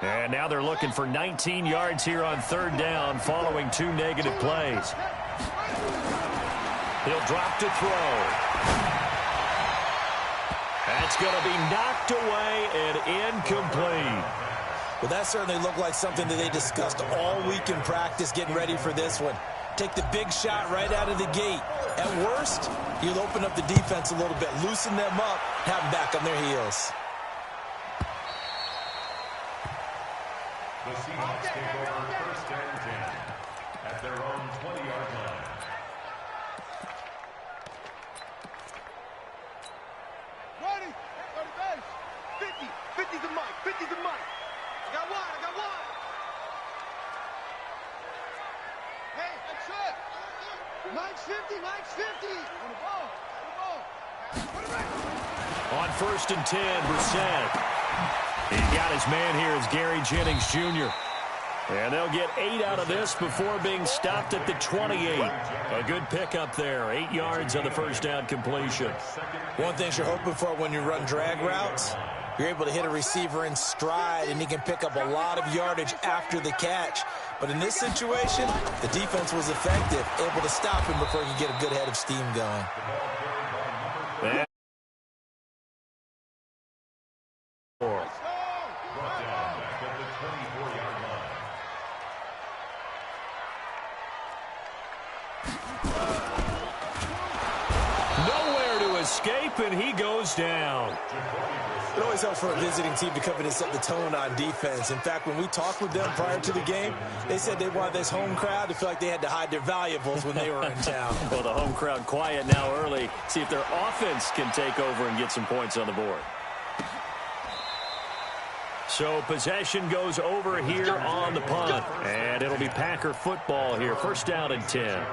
And now they're looking for 19 yards here on third down following 2 negative plays. He'll drop to throw. That's going to be knocked away and incomplete. Well, that certainly looked like something that they discussed all week in practice, getting ready for this one. Take the big shot right out of the gate. At worst, you'll open up the defense a little bit, loosen them up, have them back on their heels. The Seahawks take over first and 10 at their own 20-yard line. Ready? 50. 50's the mic. 50's the mic. I got one. Hey, that's it. Mike's 50. On the ball. Put it right. On first and 10, Brissett. He got his man here as Gary Jennings Jr. And they'll get 8 out of this before being stopped at the 28. A good pickup there. 8 yards on the first down completion. One thing you're hoping for when you run drag routes, you're able to hit a receiver in stride, and he can pick up a lot of yardage after the catch. But in this situation, the defense was effective, able to stop him before he could get a good head of steam going. And escape, and he goes down. It always helps for a visiting team to come in and set the tone on defense. In fact, when we talked with them prior to the game, they said they wanted this home crowd to feel like they had to hide their valuables when they were in town. Well, the home crowd quiet now early. See if their offense can take over and get some points on the board. So possession goes over here on the punt, and it'll be Packer football here. First down and 10.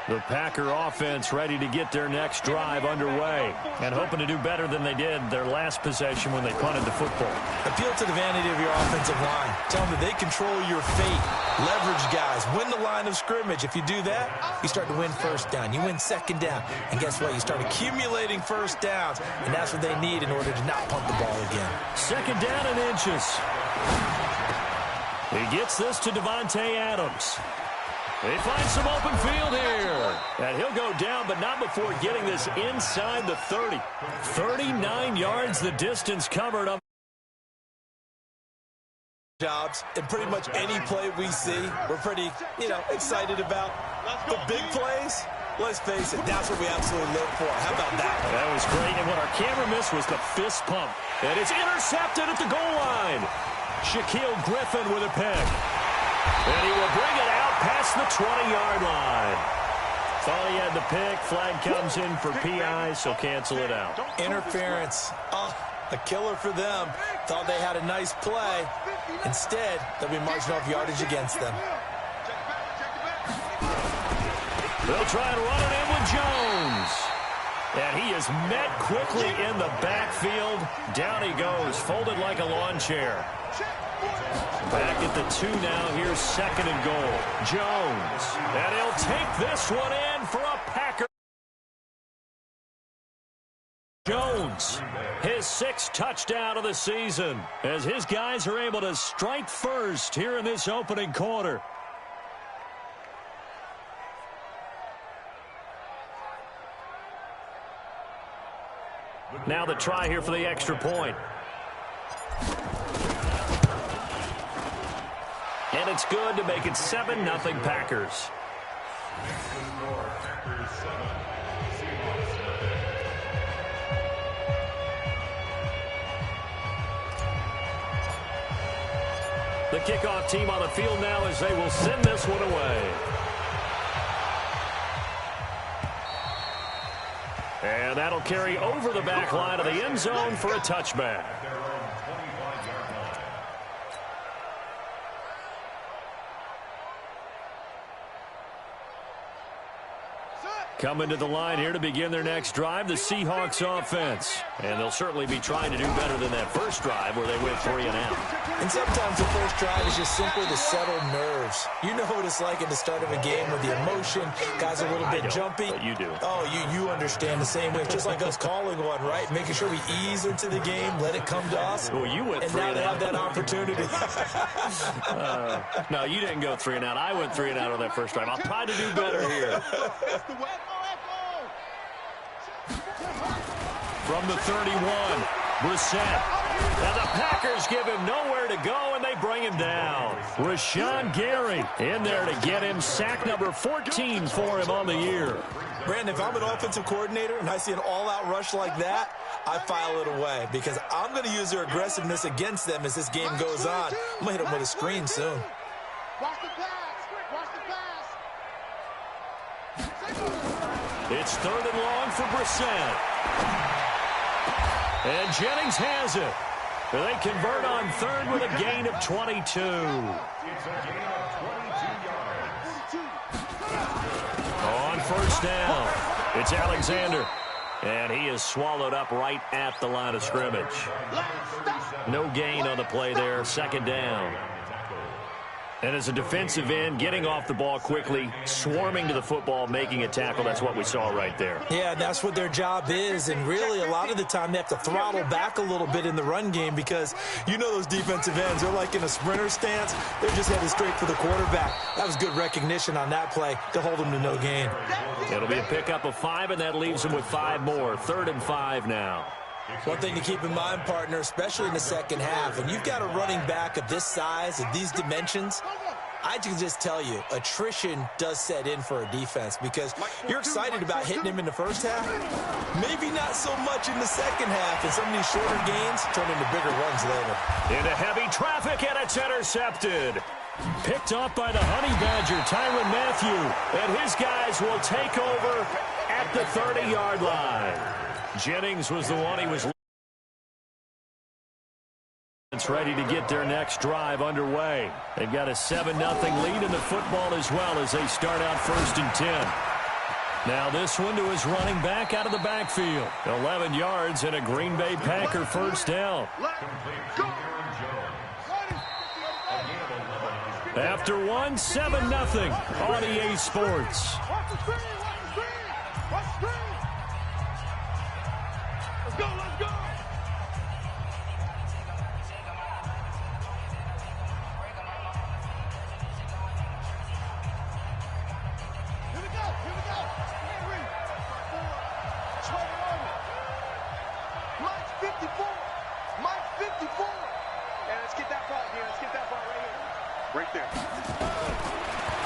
The Packer offense ready to get their next drive underway and hoping to do better than they did their last possession when they punted the football. Appeal to the vanity of your offensive line. Tell them that they control your fate. Leverage guys. Win the line of scrimmage. If you do that, you start to win first down. You win second down. And guess what? You start accumulating first downs. And that's what they need in order to not punt the ball again. Second down and inches. He gets this to Devontae Adams. They find some open field here. And he'll go down, but not before getting this inside the 30. 39 yards the distance covered up. Jobs, and pretty much any play we see, we're pretty, excited about. The big plays, let's face it, that's what we absolutely live for. How about that? That was great, and what our camera missed was the fist pump. And it's intercepted at the goal line. Shaquille Griffin with a pick. And he will bring it out past the 20-yard line. Thought he had the pick. Flag comes in for PI, so cancel it out. Interference. Oh, a killer for them. Thought they had a nice play. Instead, they'll be marching off yardage against them. They'll try to run it in with Jones. And he is met quickly in the backfield. Down he goes, folded like a lawn chair. Back at the 2 now. Here's second and goal. Jones. And he'll take this one in for a Packer. Jones, his 6th touchdown of the season, as his guys are able to strike first here in this opening quarter. Now the try here for the extra point. And it's good to make it 7-0 Packers. The kickoff team on the field now as they will send this one away. And that'll carry over the back line of the end zone for a touchback. Set. Coming to the line here to begin their next drive, the Seahawks offense. And they'll certainly be trying to do better than that first drive where they went 3 and out. And sometimes the first drive is just simply to settle nerves. You know what it's like at the start of a game with the emotion. Guys are a little bit jumpy. But you do. Oh, you understand the same way. Just like us calling one, right? Making sure we ease into the game, let it come to us. Well, you went and 3 now and they out. have that opportunity. No, you didn't go 3 and out. I went 3 and out on that first drive. I'll try to do better here. From the 31, Brissett. Now the Packers give him nowhere to go, and they bring him down. Rashawn Gary in there to get him sack number 14 for him on the year. Brandon, if I'm an offensive coordinator and I see an all-out rush like that, I file it away because I'm going to use their aggressiveness against them as this game goes on. I'm going to hit them with a screen soon. Watch the pass. Watch the pass. It's 3rd and long for Brissett. And Jennings has it. They convert on 3rd with a gain of 22. It's a gain of 22 yards. On 1st down, it's Alexander. And he is swallowed up right at the line of scrimmage. No gain on the play there, 2nd down. And as a defensive end, getting off the ball quickly, swarming to the football, making a tackle, that's what we saw right there. Yeah, that's what their job is, and really a lot of the time they have to throttle back a little bit in the run game because you know those defensive ends, they're like in a sprinter stance. They're just headed straight for the quarterback. That was good recognition on that play to hold them to no gain. It'll be a pickup of 5, and that leaves them with 5 more. 3rd and 5 now. One thing to keep in mind, partner, especially in the second half, and you've got a running back of this size, of these dimensions, I can just tell you, attrition does set in for a defense because you're excited about hitting him in the first half, maybe not so much in the second half, and some of these shorter gains turn into bigger runs later. Into heavy traffic, and it's intercepted. Picked off by the Honey Badger, Tyrann Mathieu, and his guys will take over at the 30-yard line. Jennings was the one he was ready to get their next drive underway. They've got a 7-0 lead in the football as well as they start out 1st and 10. Now this one to his running back out of the backfield. 11 yards and a Green Bay Packer 1st down. After 1, 7-0 on EA Sports. Let's go. Here we go. Mike's 54. Mike's 54. And let's get that ball here. Let's get that ball right here. Right there.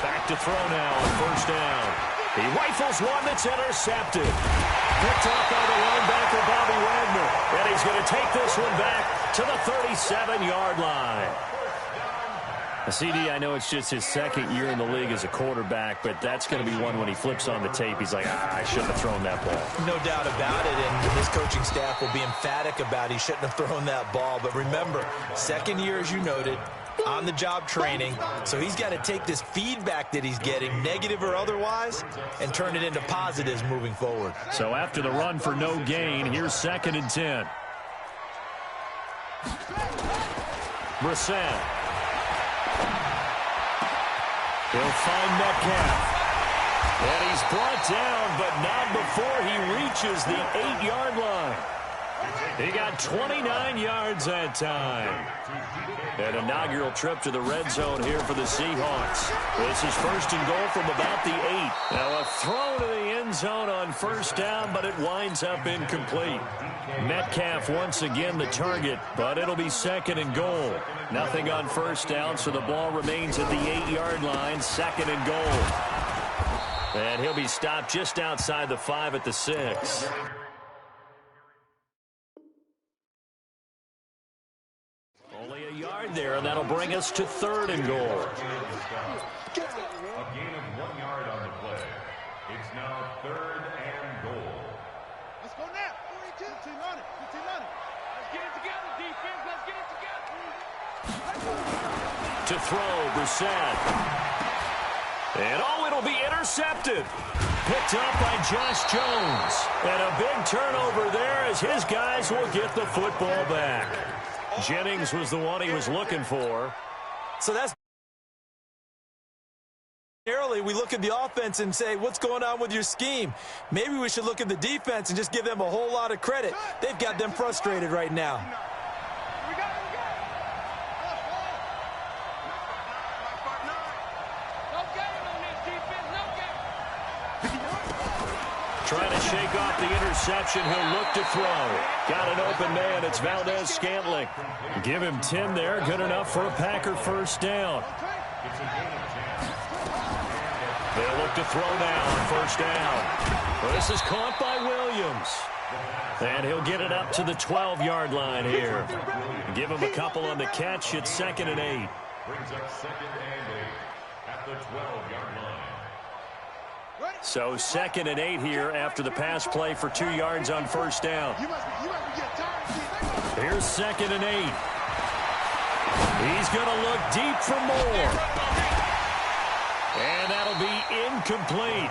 Back to throw now on 1st down. He rifles one that's intercepted. Picked off by the linebacker, Bobby Wagner. And he's going to take this one back to the 37-yard line. CD, I know it's just his 2nd year in the league as a quarterback, but that's going to be one when he flips on the tape. He's like, I shouldn't have thrown that ball. No doubt about it, and his coaching staff will be emphatic about he shouldn't have thrown that ball. But remember, 2nd year, as you noted, on-the-job training, so he's got to take this feedback that he's getting, negative or otherwise, and turn it into positives moving forward. So after the run for no gain, here's 2nd and 10. Brissett. He'll find Metcalf. And he's brought down, but not before he reaches the 8-yard line. He got 29 yards that time. An inaugural trip to the red zone here for the Seahawks. This is 1st and goal from about the 8. Now a throw to the end zone on 1st down, but it winds up incomplete. Metcalf once again the target, but it'll be 2nd and goal. Nothing on 1st down, so the ball remains at the 8-yard line, 2nd and goal. And he'll be stopped just outside the 5 at the 6. Only a yard there, and that'll bring us to 3rd and goal. A gain of 1 yard on the play. It's now 3rd and goal. Let's go now. 42. 15 on it. Let's get it together, defense. Let's get it together. To throw, Brissett. And it'll be intercepted. picked up by Josh Jones. And a big turnover there as his guys will get the football back. Jennings was the one he was looking for. So that's early. We look at the offense and say, what's going on with your scheme? Maybe we should look at the defense and just give them a whole lot of credit. They've got them frustrated right now. Trying to shake off the interception. He'll look to throw. Got an open man. It's Valdez-Scantling. Give him 10 there. Good enough for a Packer first down. They'll look to throw now on first down. Well, this is caught by Williams. And he'll get it up to the 12-yard line here. Give him a couple on the catch. It's 2nd and 8. Brings up 2nd and 8 at the 12-yard line. So 2nd and 8 here after the pass play for 2 yards on first down. Here's 2nd and 8. He's going to look deep for more. And that'll be incomplete.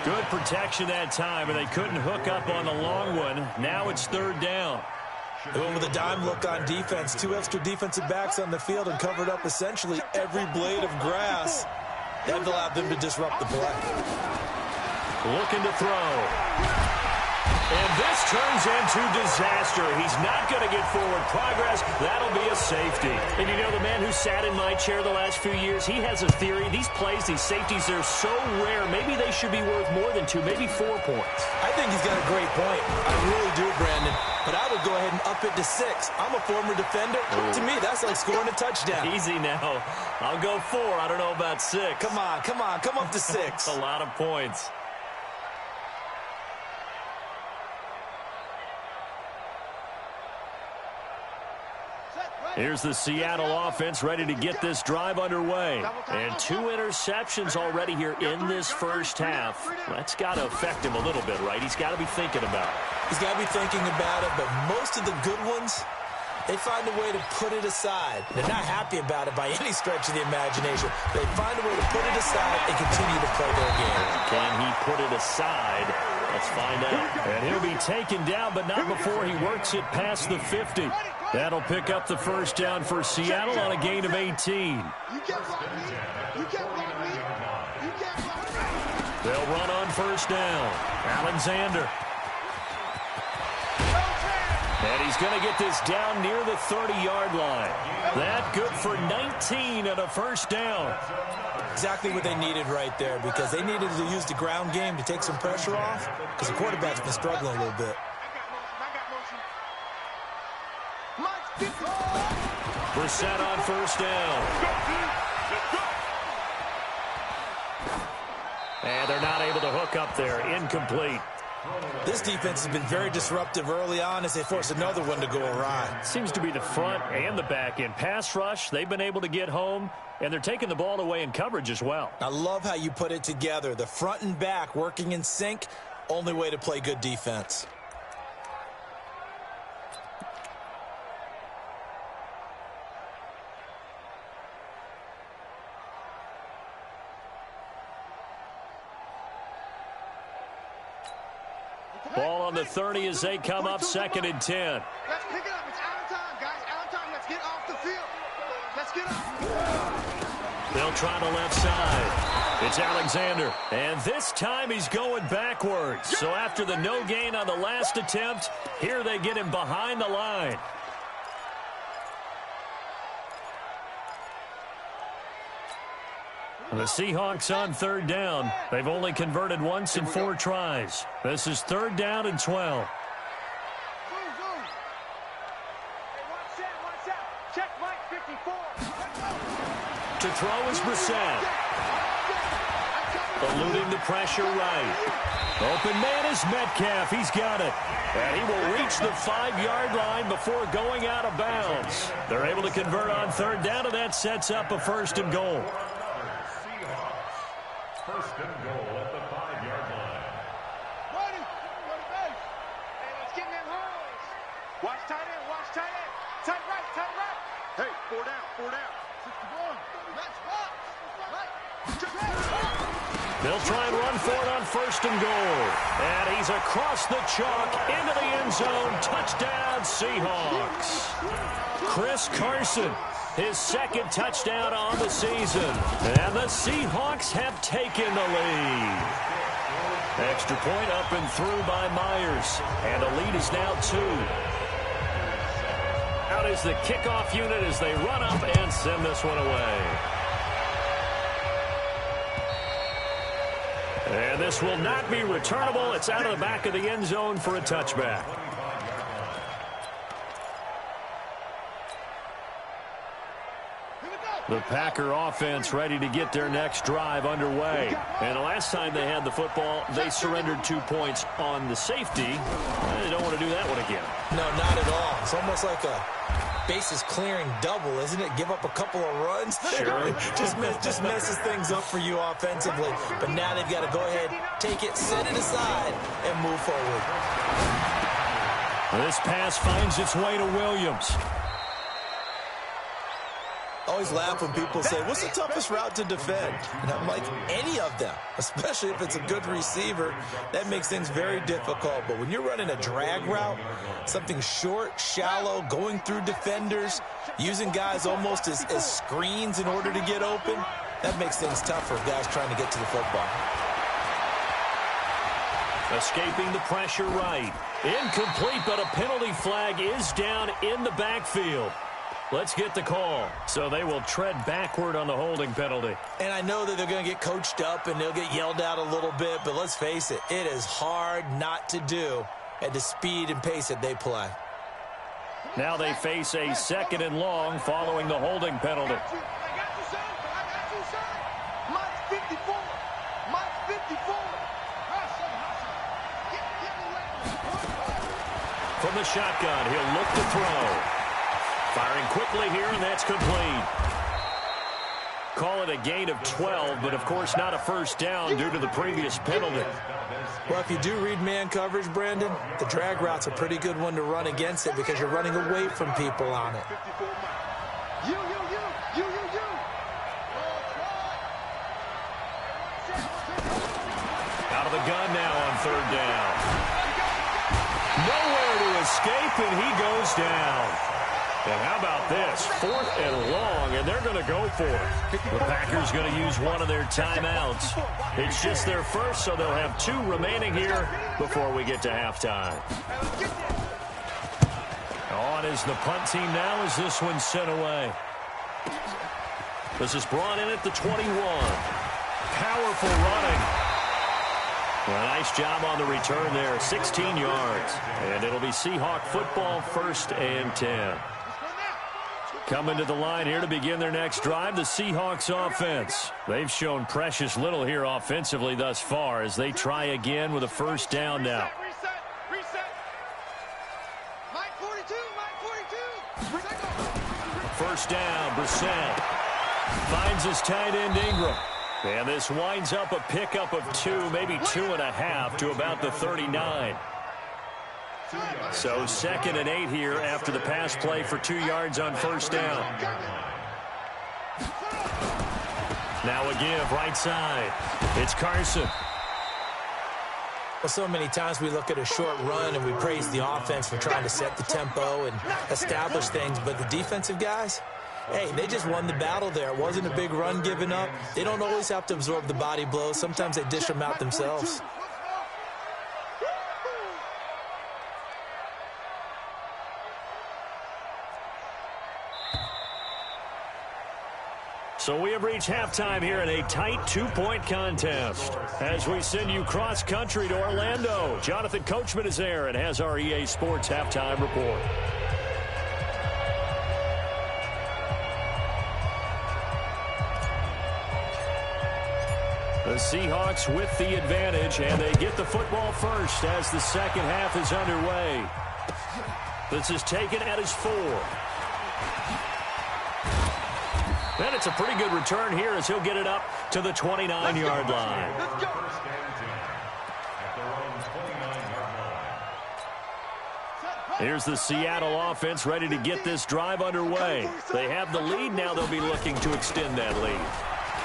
Good protection that time, and they couldn't hook up on the long one. Now it's 3rd down. They went with a dime look on defense. 2 extra defensive backs on the field and covered up essentially every blade of grass. That allowed them to disrupt the play. Looking to throw. And this turns into disaster. He's not going to get forward progress. That'll be a safety. And you know, the man who sat in my chair the last few years, he has a theory. These plays, these safeties, they're so rare. Maybe they should be worth more than 2, maybe 4 points. I think he's got a great point. I really do, Brandon. But I would go ahead and up it to 6. I'm a former defender. Ooh. To me, that's like scoring a touchdown. Easy now. I'll go 4. I don't know about 6. Come on. Come up to 6. A lot of points. Here's the Seattle offense ready to get this drive underway. And 2 interceptions already here in this first half. That's got to affect him a little bit, right? He's got to be thinking about it. He's got to be thinking about it, but most of the good ones, they find a way to put it aside. They're not happy about it by any stretch of the imagination. They find a way to put it aside and continue to play their game. Can he put it aside? Let's find out. And he'll be taken down, but not before he works it past the 50. That'll pick up the first down for Seattle on a gain of 18. They'll run on first down. Alexander. And he's going to get this down near the 30-yard line. That good for 19 and a first down. Exactly what they needed right there, because they needed to use the ground game to take some pressure off, because the quarterback's been struggling a little bit. Brissett on first down. And they're not able to hook up there. Incomplete. This defense has been very disruptive early on as they force another one to go awry. Seems to be the front and the back end. Pass rush, they've been able to get home, and they're taking the ball away in coverage as well. I love how you put it together. The front and back working in sync, only way to play good defense. Ball on the 30 as they come up 2nd and 10. Let's pick it up. It's out of time, guys. Out of time. Let's get off the field. Let's get up. They'll try the left side. It's Alexander. And this time he's going backwards. So after the no gain on the last attempt, here they get him behind the line. The Seahawks on 3rd down. They've only converted once in 4 tries. This is 3rd down and 12. To throw is Brissett. Eluding the pressure right. Open man is Metcalf. He's got it. And he will reach the 5-yard line before going out of bounds. They're able to convert on 3rd down, and that sets up a 1st and goal. 1st and goal at the 5-yard line. Hey, let's get in them holes. Watch tight end, watch tight end. Tight right, tight right. Hey, 4 down, 4 down. 61. Let's watch. Right. They'll try and run for it on 1st and goal. And he's across the chalk into the end zone. Touchdown, Seahawks. Chris Carson, his 2nd touchdown on the season. And the Seahawks have taken the lead. Extra point up and through by Myers. And the lead is now 2. Out is the kickoff unit as they run up and send this one away. And this will not be returnable. It's out of the back of the end zone for a touchback. The Packer offense ready to get their next drive underway. And the last time they had the football, they surrendered 2 points on the safety. They don't want to do that one again. No, not at all. It's almost like a bases clearing double, isn't it? Give up a couple of runs. Sure. just messes things up for you offensively. But now they've got to go ahead, take it, set it aside, and move forward. This pass finds its way to Williams. Always laugh when people say, what's the toughest route to defend? And I'm like, any of them, especially if it's a good receiver. That makes things very difficult. But when you're running a drag route, something short, shallow, going through defenders, using guys almost as screens in order to get open, that makes things tougher for guys trying to get to the football. Escaping the pressure right. Incomplete, but a penalty flag is down in the backfield. Let's get the call. So they will tread backward on the holding penalty. And I know that they're going to get coached up and they'll get yelled at a little bit, but let's face it, it is hard not to do at the speed and pace that they play. Now they face a 2nd and long following the holding penalty. From the shotgun, he'll look to throw. Firing quickly here, and that's complete. Call it a gain of 12, but of course not a first down due to the previous penalty. Well, if you do read man coverage, Brandon, the drag route's a pretty good one to run against it because you're running away from people on it. Out of the gun now on 3rd down. Nowhere to escape, and he goes down. And how about this? 4th and long, and they're going to go for it. The Packers going to use one of their timeouts. It's just their first, so they'll have 2 remaining here before we get to halftime. On is the punt team now as this one's sent away. This is brought in at the 21. Powerful running. Well, nice job on the return there. 16 yards. And it'll be Seahawk football, 1st and 10. Coming to the line here to begin their next drive, the Seahawks offense. They've shown precious little here offensively thus far as they try again with a first down now. First down, Brissett finds his tight end Ingram. And this winds up a pickup of 2, maybe 2.5 to about the 39. So 2nd and 8 here after the pass play for 2 yards on first down. Now a give right side. It's Carson. Well, so many times we look at a short run and we praise the offense for trying to set the tempo and establish things, but the defensive guys, hey, they just won the battle there. It wasn't a big run given up. They don't always have to absorb the body blows. Sometimes they dish them out themselves. So we have reached halftime here in a tight 2-point contest. As we send you cross-country to Orlando, Jonathan Coachman is there and has our EA Sports halftime report. The Seahawks with the advantage, and they get the football first as the second half is underway. This is taken at his 4. And it's a pretty good return here as he'll get it up to the 29-yard line. Here's the Seattle offense ready to get this drive underway. They have the lead. Now they'll be looking to extend that lead.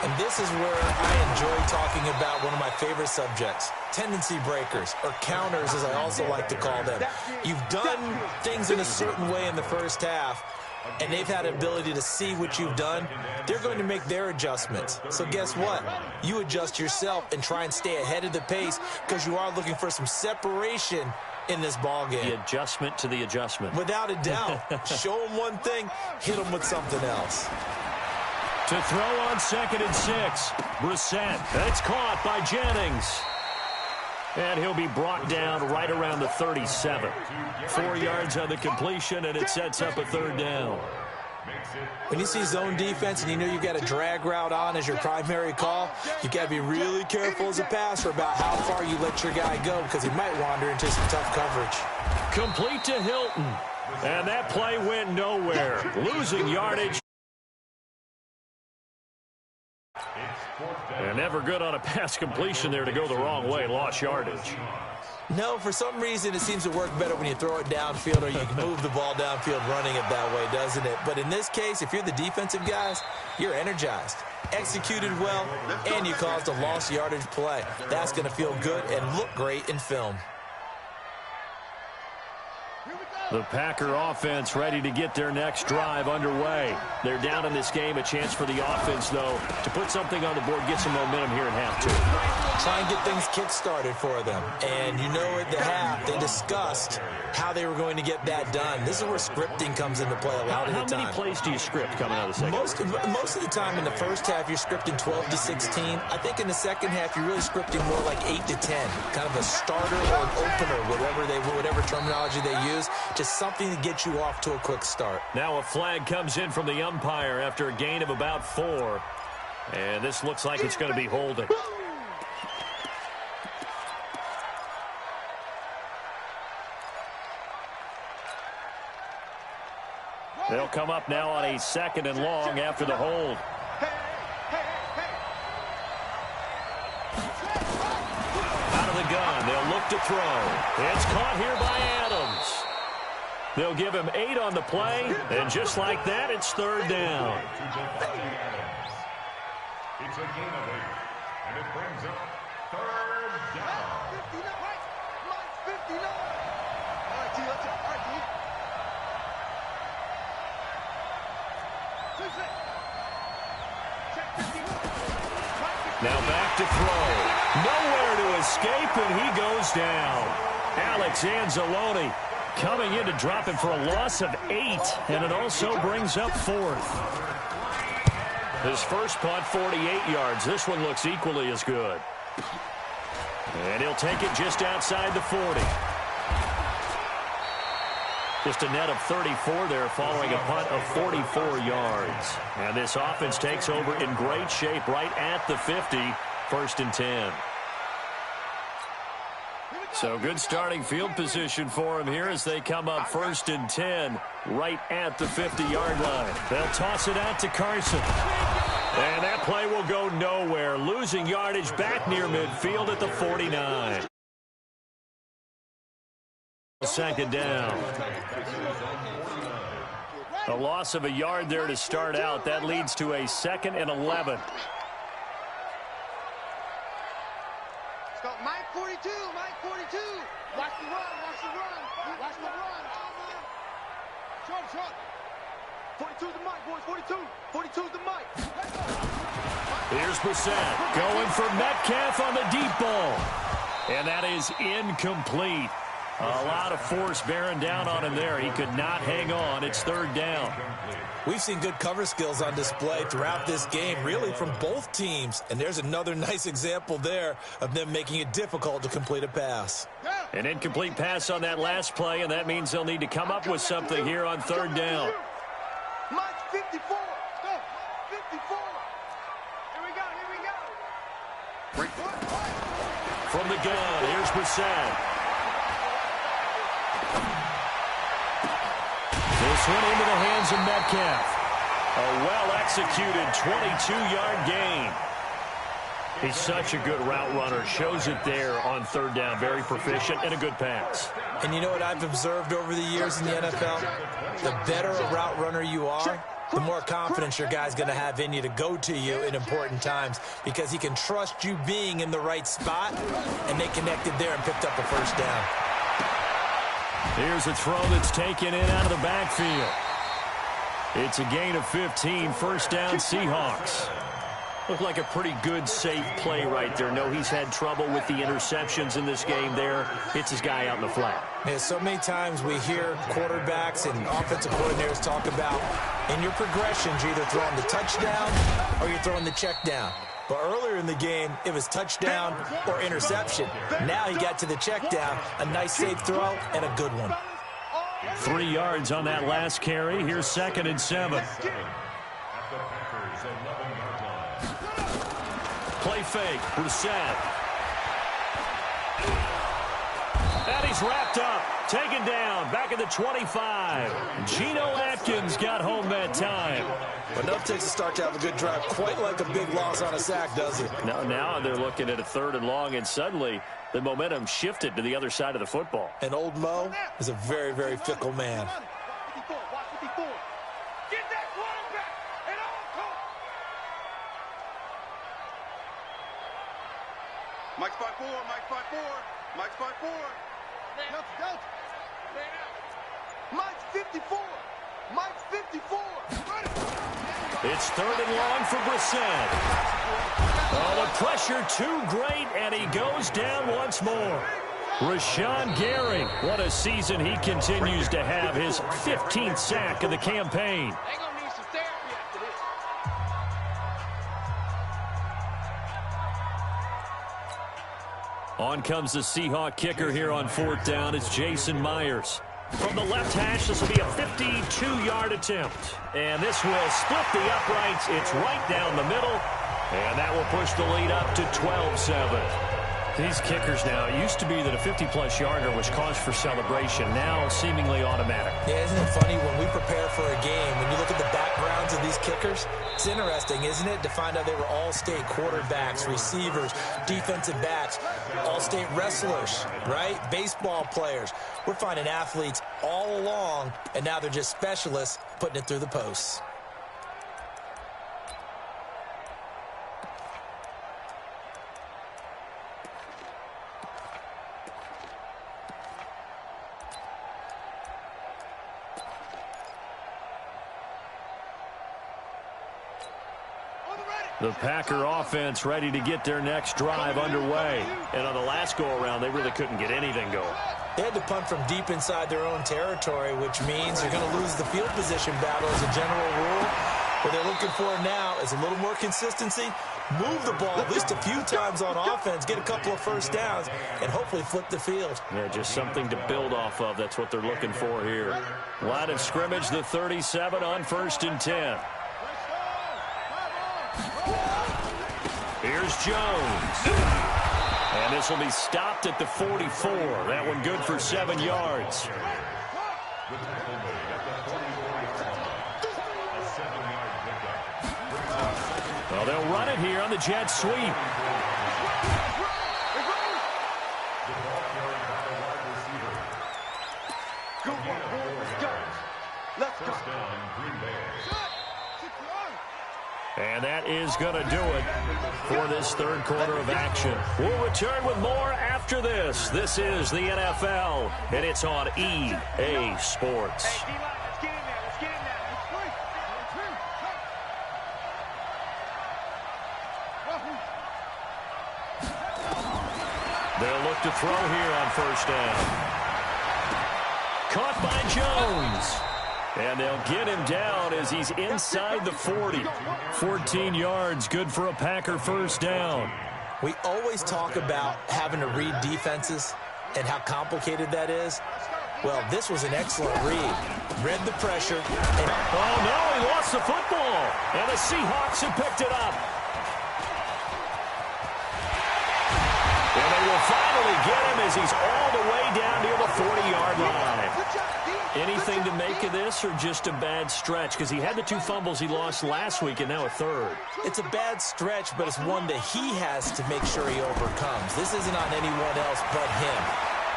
And this is where I enjoy talking about one of my favorite subjects, tendency breakers, or counters as I also like to call them. You've done things in a certain way in the first half, and they've had the ability to see what you've done. They're going to make their adjustments. So guess what? You adjust yourself and try and stay ahead of the pace because you are looking for some separation in this ball game. The adjustment to the adjustment. Without a doubt. Show them one thing, hit them with something else. To throw on 2nd and 6. Brissett. That's caught by Jennings. And he'll be brought down right around the 37. 4 yards on the completion, and it sets up a 3rd down. When you see zone defense and you know you've got a drag route on as your primary call, you've got to be really careful as a passer about how far you let your guy go because he might wander into some tough coverage. Complete to Hilton. And that play went nowhere. Losing yardage. And never good on a pass completion there to go the wrong way. Lost yardage. No, for some reason it seems to work better when you throw it downfield or you can move the ball downfield running it that way, doesn't it? But in this case, if you're the defensive guys, you're energized, executed well, and you caused a lost yardage play. That's going to feel good and look great in film. The Packer offense ready to get their next drive underway. They're down in this game. A chance for the offense, though, to put something on the board, get some momentum here in half two. Try and get things kick-started for them. And you know at the half, they discussed how they were going to get that done. This is where scripting comes into play a lot of the time. How many plays do you script coming out of the second? Most of the time in the first half, you're scripting 12 to 16. I think in the second half, you're really scripting more like 8 to 10. Kind of a starter or an opener, whatever terminology they use. Just something to get you off to a quick start. Now a flag comes in from the umpire after a gain of about 4. And this looks like it's going to be holding. They'll come up now on a 2nd and long after the hold. Out of the gun, they'll look to throw. It's caught here by Adams. They'll give him 8 on the play, and just like that, it's 3rd down. It's a gain of 8, and it brings up 3rd down. 59. All right, T, let's go. All right, T. Now back to throw. Nowhere to escape, and he goes down. Alex Anzalone coming in to drop him for a loss of 8, and it also brings up 4th. His first punt, 48 yards. This one looks equally as good. And he'll take it just outside the 40. Just a net of 34 there following a punt of 44 yards. And this offense takes over in great shape right at the 50, 1st and 10. So good starting field position for him here as they come up 1st and 10 right at the 50-yard line. They'll toss it out to Carson. And that play will go nowhere. Losing yardage back near midfield at the 49. 2nd down. A loss of a yard there to start out. That leads to a 2nd and 11. Mike 42, Mike 42. Watch the run, watch the run, watch the run. Short. 42's the mic, boys, 42. 42's the mic. Here's Brissett going for Metcalf on the deep ball. And that is incomplete. A lot of force bearing down on him there. He could not hang on. It's 3rd down. We've seen good cover skills on display throughout this game, really from both teams. And there's another nice example there of them making it difficult to complete a pass. An incomplete pass on that last play, and that means they'll need to come up with something here on 3rd down. Mike 54. Go. 54. Here we go. From the gun, here's Brissett. This one into the hands of Metcalf. A well-executed 22-yard gain. He's such a good route runner. Shows it there on 3rd down. Very proficient and a good pass. And you know what I've observed over the years in the NFL? The better a route runner you are, the more confidence your guy's going to have in you to go to you in important times, because he can trust you being in the right spot, and they connected there and picked up a first down. Here's a throw that's taken in out of the backfield. It's a gain of 15, first down Seahawks. Looked like a pretty good, safe play right there. No, he's had trouble with the interceptions in this game there. Hits his guy out in the flat. Yeah, so many times we hear quarterbacks and offensive coordinators talk about in your progressions, you're either throwing the touchdown or you're throwing the check down. But earlier in the game, it was touchdown or interception. Now he got to the check down, a nice safe throw, and a good one. 3 yards on that last carry. Here's 2nd and 7. Play fake, Brissett. And he's wrapped up, taken down, back at the 25. Geno Atkins got home that time. But enough takes to start to have a good drive, quite like a big loss on a sack, does it? Now they're looking at a 3rd and long, and suddenly the momentum shifted to the other side of the football. And old Mo is a very, very fickle man. Mike's 5-4, Mike's 5-4, Mike's 5-4. Go. Mike's 54, Mike's 54. It's 3rd and long for Brissett. Oh, the pressure too great, and he goes down once more. Rashawn Gary, what a season he continues to have, his 15th sack of the campaign. On comes the Seahawk kicker here on 4th down. It's Jason Myers. From the left hash, this will be a 52-yard attempt. And this will split the uprights. It's right down the middle. And that will push the lead up to 12-7. These kickers now, it used to be that a 50-plus yarder was cause for celebration. Now seemingly automatic. Yeah, isn't it funny when we prepare for a game, when you look at the backgrounds of these kickers, it's interesting, isn't it, to find out they were all-state quarterbacks, receivers, defensive backs, all-state wrestlers, right? Baseball players. We're finding athletes all along, and now they're just specialists putting it through the posts. The Packer offense ready to get their next drive underway. And on the last go-around, they really couldn't get anything going. They had to punt from deep inside their own territory, which means you're going to lose the field position battle as a general rule. What they're looking for now is a little more consistency, move the ball at least a few times on offense, get a couple of first downs, and hopefully flip the field. Yeah, just something to build off of. That's what they're looking for here. Line of scrimmage, the 37 on 1st and 10. Here's Jones. And this will be stopped at the 44. That one good for 7 yards. Well, they'll run it here on the jet sweep. Let's go. And that is going to do it for this 3rd quarter of action. We'll return with more after this. This is the NFL, and it's on EA Sports. They'll look to throw here on 1st down. Caught by Jones. And they'll get him down as he's inside the 40. 14 yards, good for a Packer first down. We always talk about having to read defenses and how complicated that is. Well, this was an excellent read. Read the pressure. And oh, no, he lost the football. And the Seahawks have picked it up. And they will finally get him as he's all the way down near the 40-yard line. Anything to make of this, or just a bad stretch? Because he had the 2 fumbles he lost last week and now a 3rd. It's a bad stretch, but it's one that he has to make sure he overcomes. This isn't on anyone else but him.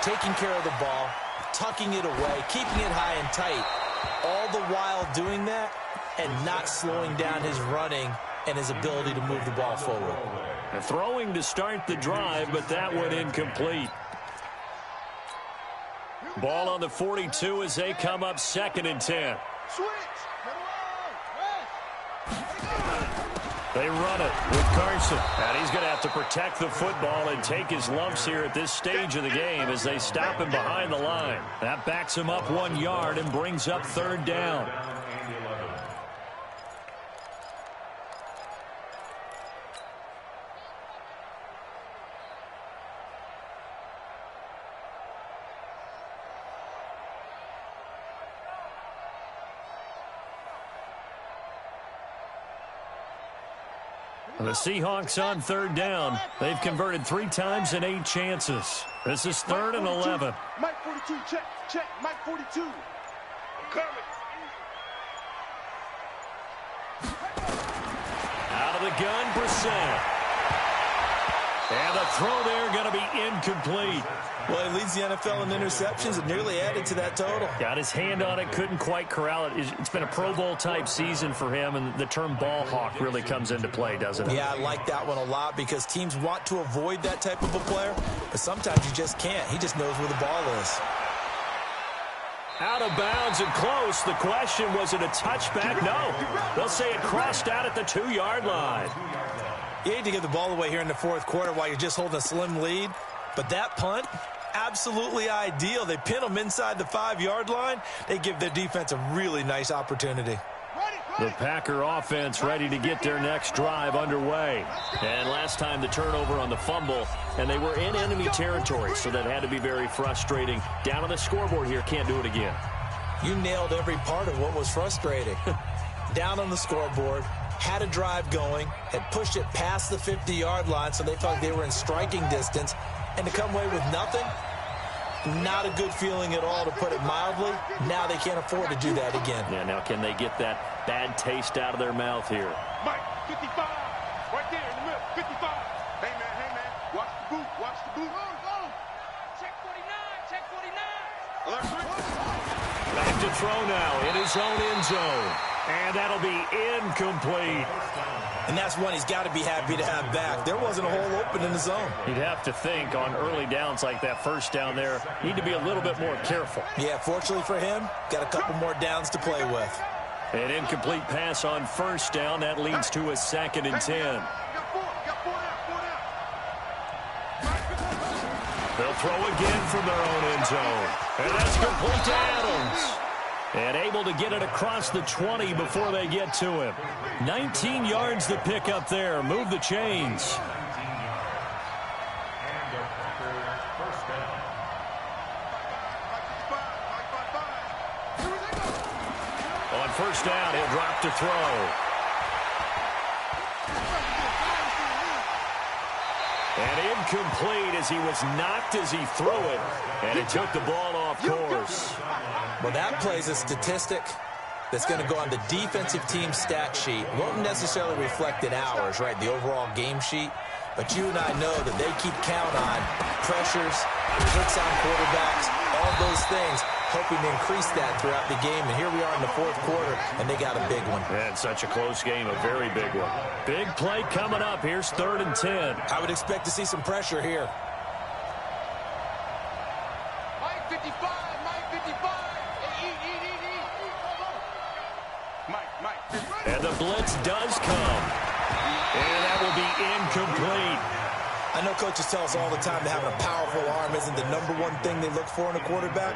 Taking care of the ball, tucking it away, keeping it high and tight. All the while doing that, and not slowing down his running and his ability to move the ball forward. And throwing to start the drive, but that one incomplete. Ball on the 42 as they come up 2nd and 10. They run it with Carson. And he's going to have to protect the football and take his lumps here at this stage of the game as they stop him behind the line. That backs him up 1 yard and brings up 3rd down. The Seahawks on 3rd down. They've converted 3 times in 8 chances. This is 3rd and 11. Mike 42, check. Mike 42. I'm coming. Out of the gun, Brissett. And the throw there going to be incomplete. Well, he leads the NFL in interceptions and nearly added to that total. Got his hand on it, couldn't quite corral it. It's been a Pro Bowl-type season for him, and the term ball hawk really comes into play, doesn't it? Yeah, I like that one a lot because teams want to avoid that type of a player, but sometimes you just can't. He just knows where the ball is. Out of bounds and close. The question, was it a touchback? No. They'll say it crossed out at the 2-yard line. You hate to give the ball away here in the 4th quarter while you're just holding a slim lead, but that punt, absolutely ideal. They pin them inside the 5-yard line. They give their defense a really nice opportunity. The Packer offense ready to get their next drive underway. And last time the turnover on the fumble, and they were in enemy territory, so that had to be very frustrating. Down on the scoreboard here, can't do it again. You nailed every part of what was frustrating. Down on the scoreboard, had a drive going, had pushed it past the 50-yard line, so they felt they were in striking distance, and to come away with nothing, not a good feeling at all, to put it mildly. Now they can't afford to do that again. Yeah, now can they get that bad taste out of their mouth here? Mike 55, right there in the middle, 55. Hey man, watch the boot, Go. Check 49, check 49. Back to throw now in his own end zone. And that'll be incomplete. And that's one he's got to be happy to have back. There wasn't a hole open in the zone. You'd have to think on early downs like that, 1st down there, need to be a little bit more careful. Yeah, fortunately for him, got a couple more downs to play with. An incomplete pass on 1st down. That leads to a 2nd and 10. They'll throw again from their own end zone. And that's complete to Adams. And able to get it across the 20 before they get to him. 19 yards to pick up there. Move the chains. On 1st down, he'll drop to throw. And incomplete as he was knocked as he threw it. And it took the ball off course. Well, that plays a statistic that's going to go on the defensive team stat sheet. Won't necessarily reflect in ours, right, the overall game sheet. But you and I know that they keep count on pressures, hits on quarterbacks, all those things, hoping to increase that throughout the game. And here we are in the 4th quarter, and they got a big one. And such a close game, a very big one. Big play coming up. Here's 3rd and 10. I would expect to see some pressure here. Mike 55, Mike 55. Mike. And the blitz does come. And that will be incomplete. I know coaches tell us all the time that having a powerful arm isn't the #1 thing they look for in a quarterback.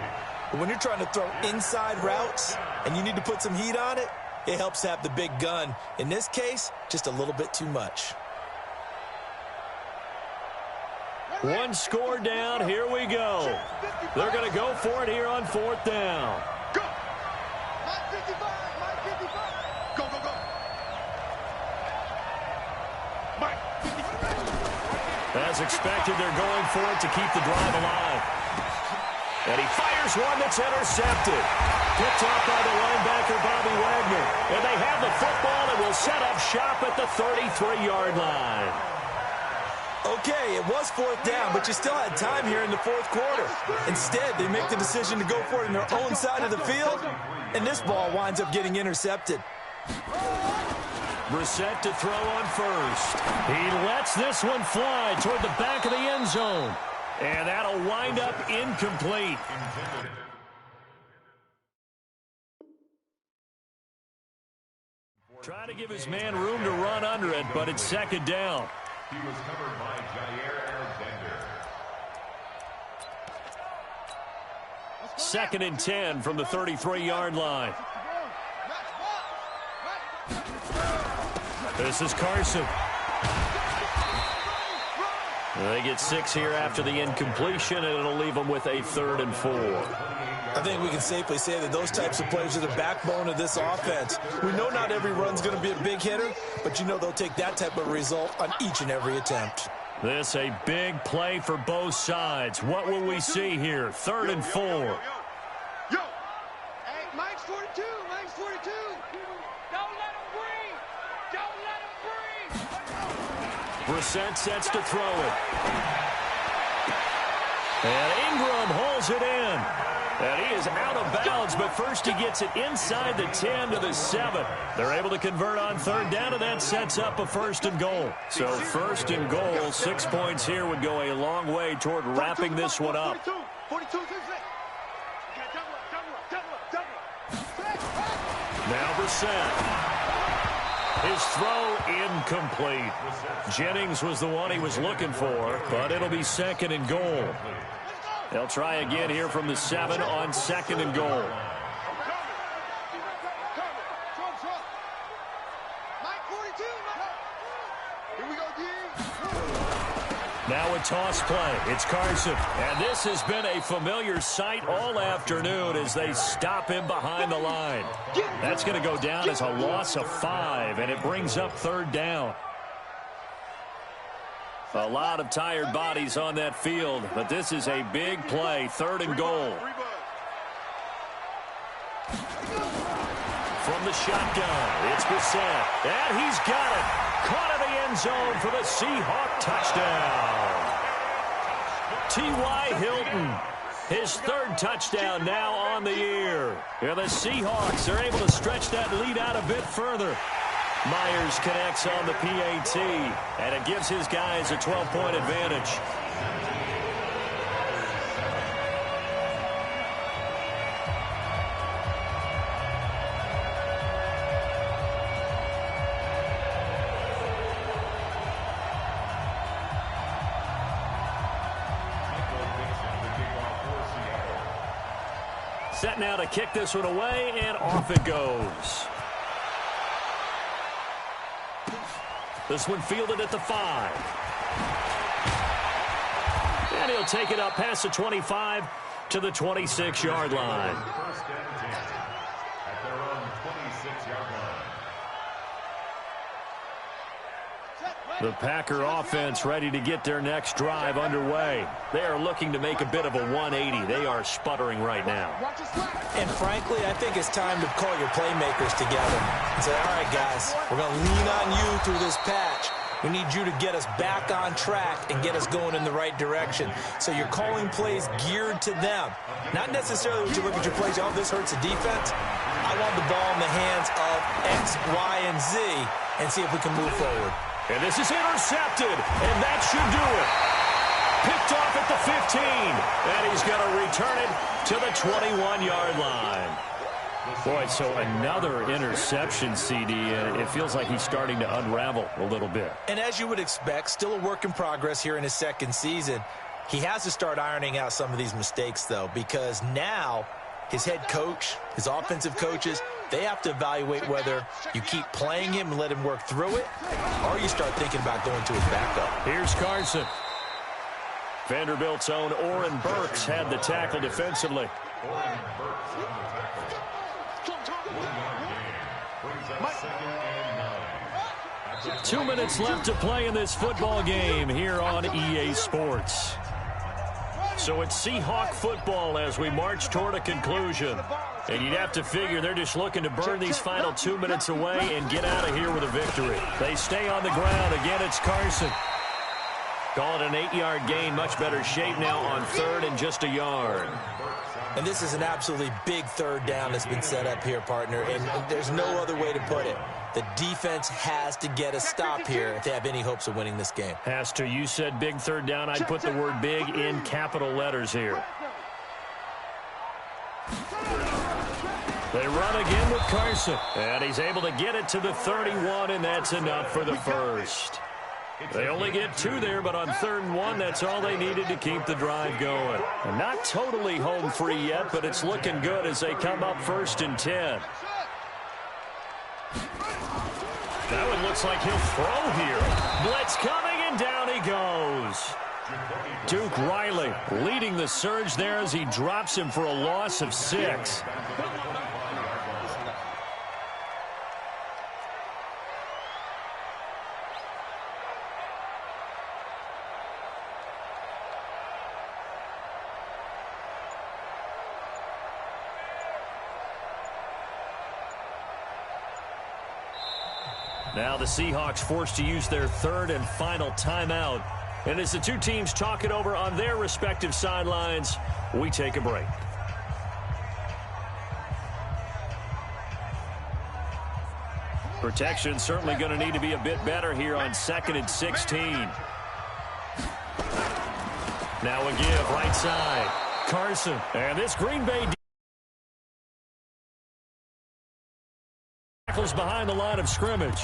But when you're trying to throw inside routes and you need to put some heat on it, it helps to have the big gun. In this case, just a little bit too much. One score down. Here we go. They're going to go for it here on 4th down. Go. Mike 55, Mike 55. Go. Mike 55. As expected, they're going for it to keep the drive alive. And he fires one that's intercepted. Picked off by the linebacker, Bobby Wagner. And they have the football and will set up shop at the 33-yard line. Okay, it was 4th down, but you still had time here in the 4th quarter. Instead, they make the decision to go for it in their own side of the field, and this ball winds up getting intercepted. Brissett to throw on first. He lets this one fly toward the back of the end zone. And that'll wind up incomplete. Trying to give his man room to run under it, but it's second down. He was covered by Jair Alexander. 2nd and 10 from the 33-yard line. This is Carson. They get 6 here after the incompletion, and it'll leave them with a 3rd and 4. I think we can safely say that those types of players are the backbone of this offense. We know not every run's going to be a big hitter, but you know they'll take that type of result on each and every attempt. This a big play for both sides. What will we see here? 3rd and 4. Yo, hey, Mike's 42. Mike's 42. Don't let him breathe. Don't let him breathe. Brissett sets to throw it. And Ingram holds it in. And he is out of bounds, but first he gets it inside the 10 to the 7. They're able to convert on 3rd down, and that sets up a 1st and goal. So 1st and goal, 6 points here would go a long way toward wrapping this one up. 42. Now Brissett. His throw incomplete. Jennings was the one he was looking for, but it'll be 2nd and goal. They'll try again here from the 7 on 2nd and goal. Now a toss play. It's Carson. And this has been a familiar sight all afternoon as they stop him behind the line. That's going to go down as a loss of 5, and it brings up 3rd down. A lot of tired bodies on that field, but this is a big play, 3rd and goal. From the shotgun, it's Brissett, and he's got it. Caught in the end zone for the Seahawk touchdown. T.Y. Hilton, his 3rd touchdown now on the year. Yeah, the Seahawks are able to stretch that lead out a bit further. Myers connects on the PAT, and it gives his guys a 12-point advantage. Set now to kick this one away, and off it goes. This one fielded at the 5. And he'll take it up past the 25 to the 26-yard line. 1st and 10 at their own 26-yard line. The Packer offense ready to get their next drive underway. They are looking to make a bit of a 180. They are sputtering right now. And frankly, I think it's time to call your playmakers together and say, all right, guys, we're going to lean on you through this patch. We need you to get us back on track and get us going in the right direction. So you're calling plays geared to them. Not necessarily when you look at your plays, oh, this hurts the defense. I want the ball in the hands of X, Y, and Z and see if we can move forward. And this is intercepted, and that should do it. Picked off at the 15, and he's going to return it to the 21-yard line. Boy, so another interception, CD, and it feels like he's starting to unravel a little bit. And as you would expect, still a work in progress here in his 2nd season. He has to start ironing out some of these mistakes, though, because now his head coach, his offensive coaches, they have to evaluate whether you keep playing him and let him work through it, or you start thinking about going to his backup. Here's Carson. Vanderbilt's own Oren Burks had the tackle defensively. 2 minutes left to play in this football game here on EA Sports. So it's Seahawk football as we march toward a conclusion. And you'd have to figure they're just looking to burn these final 2 minutes away and get out of here with a victory. They stay on the ground. Again, it's Carson. Call it an 8-yard gain. Much better shape now on third and just a yard. And this is an absolutely big third down that's been set up here, partner, and there's no other way to put it. The defense has to get a stop here if they have any hopes of winning this game. Has to. You said big third down. I'd put the word big in capital letters here. They run again with Carson, and he's able to get it to the 31, and that's enough for the first. They only get 2 there, but on 3rd and 1, that's all they needed to keep the drive going. And not totally home free yet, but it's looking good as they come up 1st and 10. That one looks like he'll throw here. Blitz coming, and down he goes. Duke Riley leading the surge there as he drops him for a loss of 6. Now the Seahawks forced to use their 3rd and final timeout. And as the two teams talk it over on their respective sidelines, we take a break. Protection certainly going to need to be a bit better here on 2nd and 16. Now a give right side. Carson. And this Green Bay tackles behind the line of scrimmage.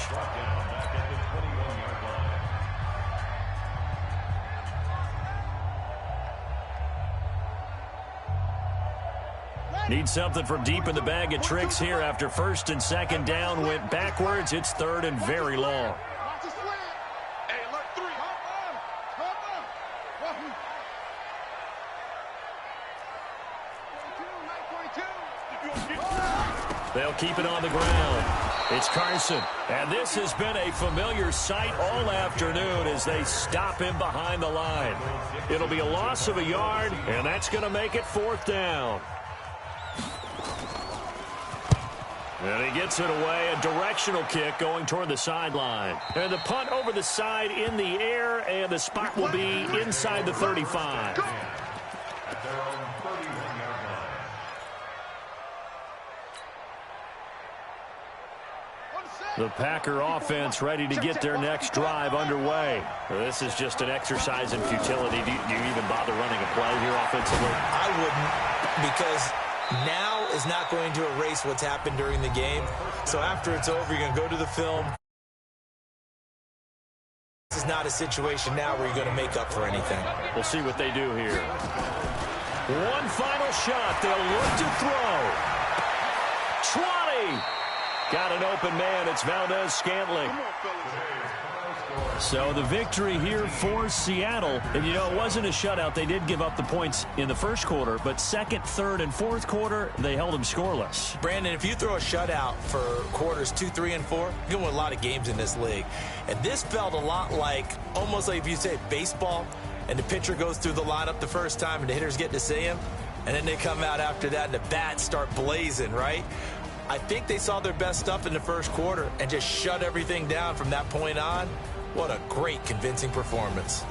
Need something from deep in the bag of tricks here after 1st and 2nd down went backwards. It's 3rd and very long. They'll keep it on the ground. It's Carson. And this has been a familiar sight all afternoon as they stop him behind the line. It'll be a loss of a yard, and that's going to make it 4th down. And he gets it away, a directional kick going toward the sideline. And the punt over the side in the air, and the spot will be inside the 35. At their own 31-yard line. The Packer offense ready to get their next drive underway. This is just an exercise in futility. Do you even bother running a play here offensively? I wouldn't, because now is not going to erase what's happened during the game. So after it's over, you're going to go to the film. This is not a situation now where you're going to make up for anything. We'll see what they do here. One final shot. They'll look to throw. 20. Got an open man. It's Valdez-Scantling. So the victory here for Seattle. And, you know, it wasn't a shutout. They did give up the points in the first quarter, but 2nd, 3rd, and 4th quarter, they held them scoreless. Brandon, if you throw a shutout for quarters 2, 3, and 4, you can win a lot of games in this league. And this felt a lot like, almost like if you say baseball, and the pitcher goes through the lineup the first time, and the hitters get to see him, and then they come out after that, and the bats start blazing, right? I think they saw their best stuff in the first quarter and just shut everything down from that point on. What a great, convincing performance.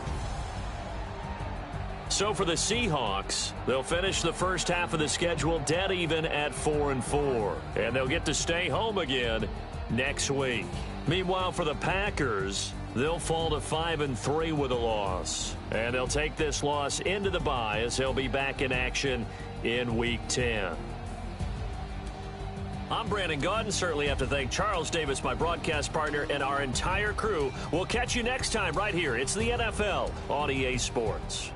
So for the Seahawks, they'll finish the first half of the schedule dead even at 4-4. And they'll get to stay home again next week. Meanwhile, for the Packers, they'll fall to 5-3 with a loss. And they'll take this loss into the bye as they'll be back in action in Week 10. I'm Brandon Gaudin. Certainly have to thank Charles Davis, my broadcast partner, and our entire crew. We'll catch you next time right here. It's the NFL on EA Sports.